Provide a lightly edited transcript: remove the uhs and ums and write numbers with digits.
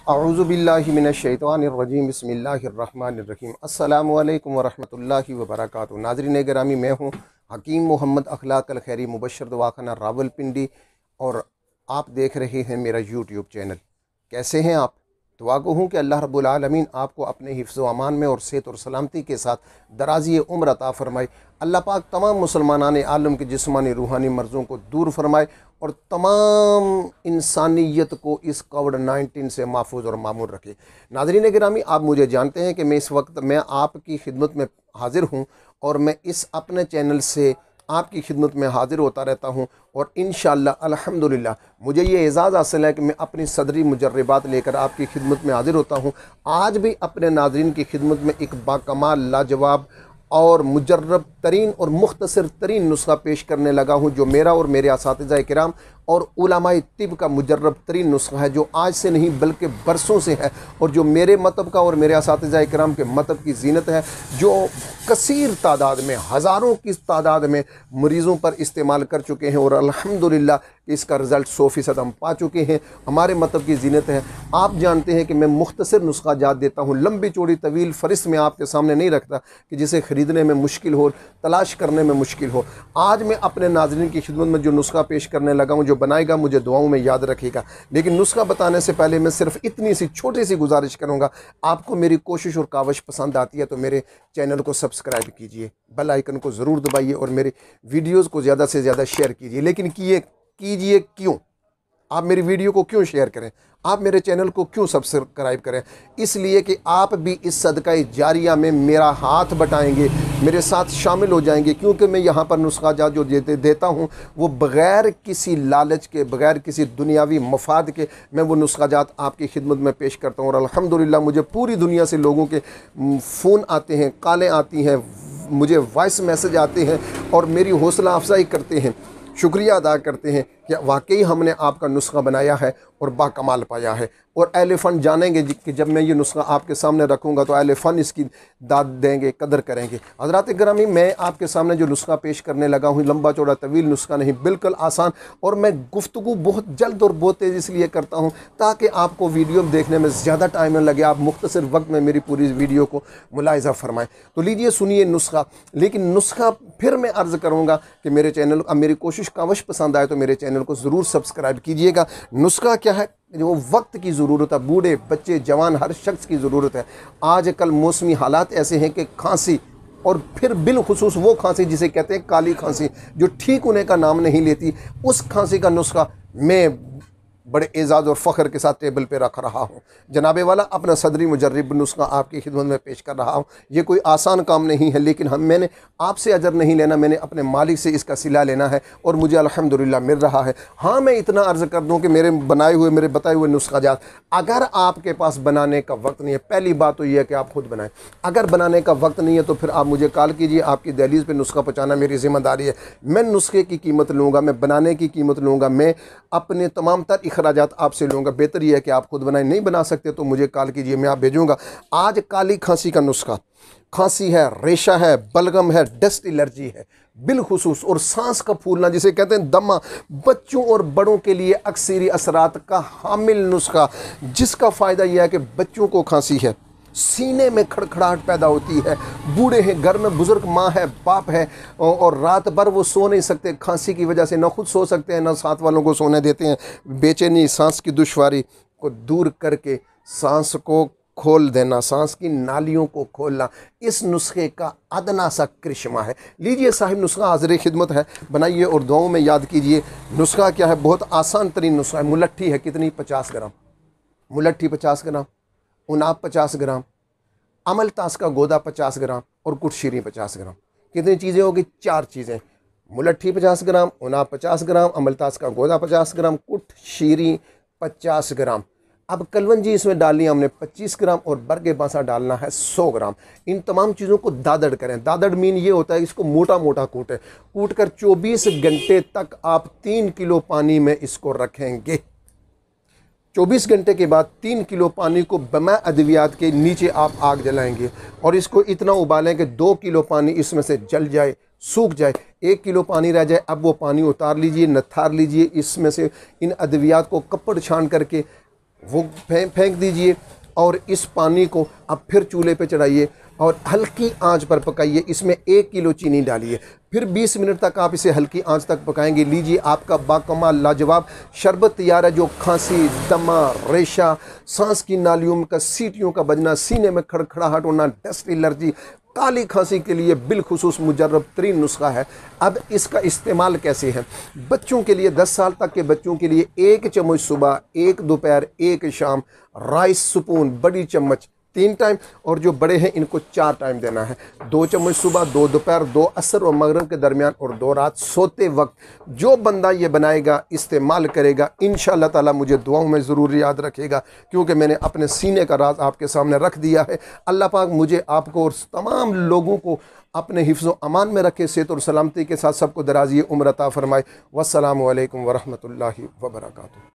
अऊज़ु बिल्लाहि मिनश्शैतानिर्रजीम बिस्मिल्लाहिर्रहमानिर्रहीम अस्सलामु अलैकुम वरहमतुल्लाहि वबरकातुहू। नाज़रीन गिरामी, मैं हूँ हकीम मोहम्मद अखलाक अल खैरी मुबश्शिर दवाखाना रावलपिंडी और आप देख रहे हैं मेरा यूट्यूब चैनल। कैसे हैं आप? दुआ गो हूँ कि अल्लाह रब्बुल आलमीन आपको अपने हिफ्ज़ व अमान में और सेहत और सलामती के साथ दराज़ी उम्र अता फ़रमाए। अल्लाह पाक तमाम मुसलमानान आलम के जिस्मानी रूहानी मर्ज़ों को दूर फरमाए और तमाम इंसानियत को इस कोविड-19 से महफूज और मामूर रखे। नाज़रीन गिरामी, आप मुझे जानते हैं कि मैं इस वक्त आपकी खिदमत में हाज़िर हूँ और मैं इस अपने चैनल से आपकी खिदमत में हाज़िर होता रहता हूँ और इंशाअल्लाह अल्हम्दुलिल्लाह मुझे ये एज़ाज़ हासिल है कि मैं अपनी सदरी मुजर्रबात लेकर आपकी खिदमत में हाज़िर होता हूँ। आज भी अपने नाज़रीन की खिदमत में एक बाकमाल, लाजवाब और मुजर्रब तरीन और मुख्तसर तरीन नुस्खा पेश करने लगा हूँ, जो मेरा और मेरे असातिज़ा किराम और उलमाए तिब का मुजर्रब तरीन नुस्खा है, जो आज से नहीं बल्कि बरसों से है और जो मेरे मतब का और मेरे असातिज़ा किराम के मतब की जीनत है, जो कसीर तादाद में, हज़ारों की तादाद में मरीज़ों पर इस्तेमाल कर चुके हैं और अल्हम्दुलिल्लाह इसका रिज़ल्ट 100% हम पा चुके हैं। हमारे मतलब की जीनत है। आप जानते हैं कि मैं मुख्तसर नुस्खा जात देता हूँ, लंबी चौड़ी तवील फ़रिस्त में आपके सामने नहीं रखता कि जिसे ख़रीदने में मुश्किल हो, तलाश करने में मुश्किल हो। आज मैं अपने नाज़रीन की खिदमत में जो नुस्खा पेश करने लगा हूँ, जो बनाएगा मुझे दुआओं में याद रखेगा। लेकिन नुस्खा बताने से पहले मैं सिर्फ इतनी सी छोटी सी गुजारिश करूँगा, आपको मेरी कोशिश और काविश पसंद आती है तो मेरे चैनल को सब्सक्राइब कीजिए, बेल आइकन को ज़रूर दबाइए और मेरे वीडियोज़ को ज़्यादा से ज़्यादा शेयर कीजिए। लेकिन कीजिए क्यों? आप मेरी वीडियो को क्यों शेयर करें? आप मेरे चैनल को क्यों सब्सक्राइब करें? इसलिए कि आप भी इस सदका जारिया में मेरा हाथ बटाएंगे, मेरे साथ शामिल हो जाएंगे, क्योंकि मैं यहाँ पर नुस्खा जात जो देता हूँ वो बग़ैर किसी लालच के, बग़ैर किसी दुनियावी मफाद के मैं वो नुस्खा जात आपकी खिदमत में पेश करता हूँ। और अल्हम्दुलिल्लाह मुझे पूरी दुनिया से लोगों के फ़ोन आते हैं, कॉलें आती हैं, मुझे वॉइस मैसेज आते हैं और मेरी हौसला अफजाई करते हैं, शुक्रिया अदा करते हैं कि वाकई हमने आपका नुस्खा बनाया है और बाकमाल पाया है। और अहले फ़न जानेंगे कि जब मैं ये नुस्खा आपके सामने रखूँगा तो अहले फ़न इसकी दाद देंगे, कदर करेंगे। हज़रात गिरामी, मैं आपके सामने जो नुस्खा पेश करने लगा हूँ, लंबा चौड़ा तवील नुस्खा नहीं, बिल्कुल आसान। और मैं गुफ्तगू बहुत जल्द और बहुत तेज़ इसलिए करता हूँ ताकि आपको वीडियो देखने में ज़्यादा टाइम न लगे, आप मुख्तसर वक्त में मेरी पूरी वीडियो को मुलाहिज़ा फरमाएँ। तो लीजिए सुनिए नुस्खा। लेकिन नुस्खा फिर मैं अर्ज़ करूँगा कि मेरे चैनल, अब मेरी कोशिश काविश पसंद आए तो मेरे चैनल को ज़रूर सब्सक्राइब कीजिएगा। नुस्खा क्या है? जो वक्त की ज़रूरत है, बूढ़े बच्चे जवान हर शख्स की ज़रूरत है। आजकल मौसमी हालात ऐसे हैं कि खांसी, और फिर बिलखुसूस वो खांसी जिसे कहते हैं काली खांसी, जो ठीक होने का नाम नहीं लेती, उस खांसी का नुस्खा मैं बड़े एजाज़ और फ़ख्र के साथ टेबल पे रख रहा हूँ। जनाबे वाला, अपना सदरी मुजर्रब नुस्खा आपकी खिदमत में पेश कर रहा हूँ। ये कोई आसान काम नहीं है, लेकिन मैंने आपसे अजर नहीं लेना, मैंने अपने मालिक से इसका सिला लेना है और मुझे अल्हम्दुलिल्लाह मिल रहा है। हाँ, मैं इतना अर्ज़ कर दूँ कि मेरे बताए हुए नुस्खा जात, अगर आपके पास बनाने का वक्त नहीं है, पहली बात तो यह है कि आप खुद बनाएं। अगर बनाने का वक्त नहीं है तो फिर आप मुझे कॉल कीजिए, आपकी दहलीज़ पर नुस्खा पहुँचाना मेरी ज़िम्मेदारी है। मैं नुस्खे की कीमत लूँगा, मैं बनाने की कीमत लूँगा, मैं अपने तमाम तर अखराजात आपसे लूँगा। बेहतर यह है कि आप खुद बनाएं। नहीं बना सकते तो मुझे कॉल कीजिए, मैं आप भेजूँगा। आज काली खांसी का नुस्खा, खांसी है, रेशा है, बलगम है, डस्ट एलर्जी है बिलखुसूस, और सांस का फूलना जिसे कहते हैं दमा, बच्चों और बड़ों के लिए अक्सरी असरात का हामिल नुस्खा, जिसका फ़ायदा यह है कि बच्चों को खांसी है, सीने में खड़खड़ाहट पैदा होती है, बूढ़े हैं, घर में बुज़ुर्ग माँ है, बाप है और रात भर वो सो नहीं सकते खांसी की वजह से, ना खुद सो सकते हैं ना साथ वालों को सोने देते हैं। बेचैनी, सांस की दुश्वारी को दूर करके सांस को खोल देना, सांस की नालियों को खोलना, इस नुस्खे का अदना सा करिश्मा है। लीजिए साहिब, नुस्खा हाज़िर खिदमत है, बनाइए और दुआओं में याद कीजिए। नुस्खा क्या है? बहुत आसान तरीन नुस्खा है। मुलट्ठी है कितनी? 50 ग्राम मुलट्ठी, 50 ग्राम उनाब 50 ग्राम, अमलतास का गोदा 50 ग्राम और कुट शीरी 50 ग्राम। कितनी चीज़ें होगी? 4 चीज़ें। मुलट्ठी 50 ग्राम, उनाब 50 ग्राम, अमलतास का गोदा 50 ग्राम, कुट शीरी 50 ग्राम। अब कलवंजी इसमें डालनी है हमने 25 ग्राम और बरगे बासा डालना है 100 ग्राम। इन तमाम चीज़ों को दादड़ करें। दादड़ मीन ये होता है इसको मोटा मोटा कूटें। कूट कर 24 घंटे तक आप 3 किलो पानी में इसको रखेंगे। 24 घंटे के बाद 3 किलो पानी को बमा अद्वियात के नीचे आप आग जलाएंगे और इसको इतना उबालें कि 2 किलो पानी इसमें से जल जाए, सूख जाए। 1 किलो पानी रह जाए। अब वो पानी उतार लीजिए, नथार लीजिए, इसमें से इन अद्वियात को कपड़ छान करके वो फेंक दीजिए और इस पानी को आप फिर चूल्हे पे चढ़ाइए और हल्की आंच पर पकाइए। इसमें 1 किलो चीनी डालिए, फिर 20 मिनट तक आप इसे हल्की आंच तक पकाएंगे। लीजिए, आपका बाकमाल लाजवाब शरबत तैयार है, जो खांसी, दमा, रेशा, सांस की नालियों का सीटियों का बजना, सीने में खड़खड़ाहट होना, डस्ट एलर्जी, काली खांसी के लिए बिलखुसूस मुजर्रब तरीन नुस्खा है। अब इसका इस्तेमाल कैसे है? बच्चों के लिए, 10 साल तक के बच्चों के लिए 1 चम्मच सुबह, 1 दोपहर, 1 शाम, राइस स्पून बड़ी चम्मच 3 टाइम, और जो बड़े हैं इनको 4 टाइम देना है। 2 चम्मच सुबह, 2 दोपहर, 2 असर और मगरिब के दरमियान, और 2 रात सोते वक्त। जो बंदा ये बनाएगा, इस्तेमाल करेगा, इंशाअल्लाह ताला मुझे दुआओं में ज़रूर याद रखेगा, क्योंकि मैंने अपने सीने का राज आपके सामने रख दिया है। अल्लाह पाक मुझे, आपको और तमाम लोगों को अपने हिफ्ज़ व अमान में रखे, सेहत और सलामती के साथ सबको दराज़ी उम्र अता फरमाए। वस्सलामु अलैकुम वरहमतुल्लाहि वबरकातुहू।